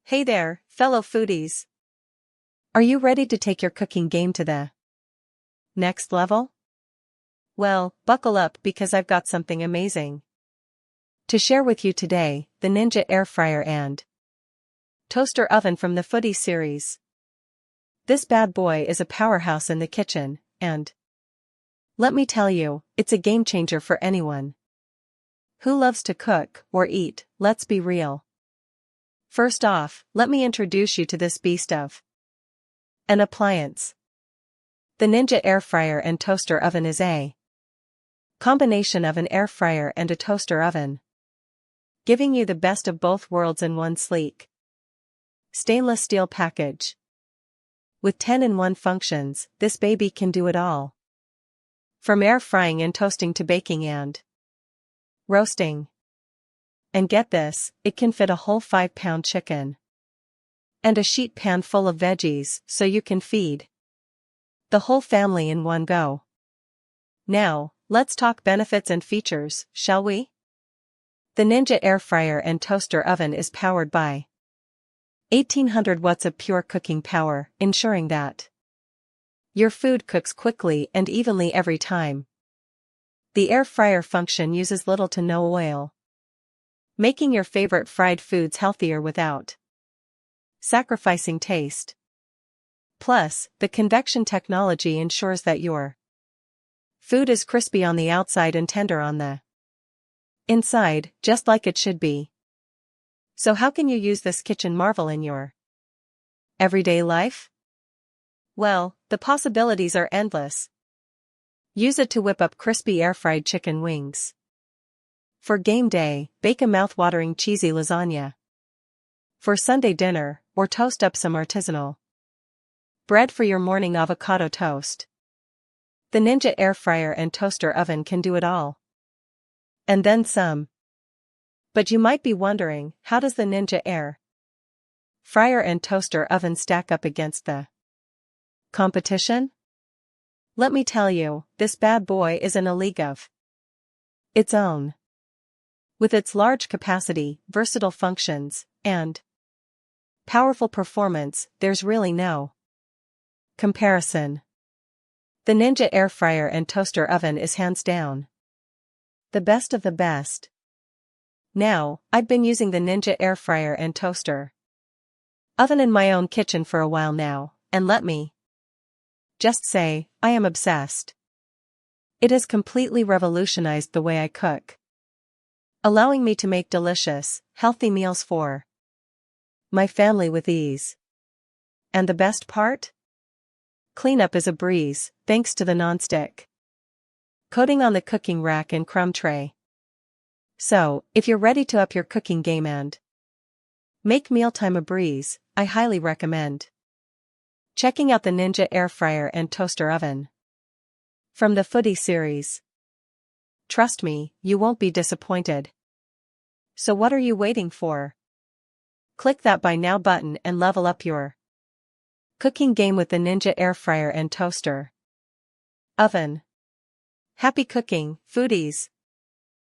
Hey there, fellow foodies. Are you ready to take your cooking game to the next level? Well, buckle up because I've got something amazing to share with you today, the Ninja Air Fryer and Toaster Oven from the Foodi Series. This bad boy is a powerhouse in the kitchen, and let me tell you, it's a game changer for anyone who loves to cook or eat. Let's be real. First off, let me introduce you to this beast of an appliance. The Ninja Air Fryer and Toaster Oven is a combination of an air fryer and a toaster oven, giving you the best of both worlds in one sleek stainless steel package. With 10-in-1 functions, this baby can do it all. From air frying and toasting to baking and roasting. And get this, it can fit a whole 5-pound chicken and a sheet pan full of veggies so you can feed the whole family in one go. Now, let's talk benefits and features, shall we? The Ninja Air Fryer and Toaster Oven is powered by 1800 watts of pure cooking power, ensuring that your food cooks quickly and evenly every time. The air fryer function uses little to no oil, making your favorite fried foods healthier without sacrificing taste. Plus, the convection technology ensures that your food is crispy on the outside and tender on the inside, just like it should be. So how can you use this kitchen marvel in your everyday life? Well, the possibilities are endless. Use it to whip up crispy air-fried chicken wings. For game day, bake a mouth-watering cheesy lasagna. For Sunday dinner, or toast up some artisanal bread for your morning avocado toast. The Ninja Air Fryer and Toaster Oven can do it all. And then some. But you might be wondering, how does the Ninja Air Fryer and Toaster Oven stack up against the competition? Let me tell you, this bad boy is in a league of its own. With its large capacity, versatile functions, and powerful performance, there's really no comparison. The Ninja Air Fryer and Toaster Oven is hands down the best of the best. Now, I've been using the Ninja Air Fryer and Toaster Oven in my own kitchen for a while now, and let me just say, I am obsessed. It has completely revolutionized the way I cook, allowing me to make delicious, healthy meals for my family with ease. And the best part? Cleanup is a breeze, thanks to the non-stick coating on the cooking rack and crumb tray. So, if you're ready to up your cooking game and make mealtime a breeze, I highly recommend checking out the Ninja Air Fryer and Toaster Oven from the Foodi Series. Trust me, you won't be disappointed. So what are you waiting for? Click that Buy Now button and level up your cooking game with the Ninja Air Fryer and Toaster Oven. Happy cooking, foodies!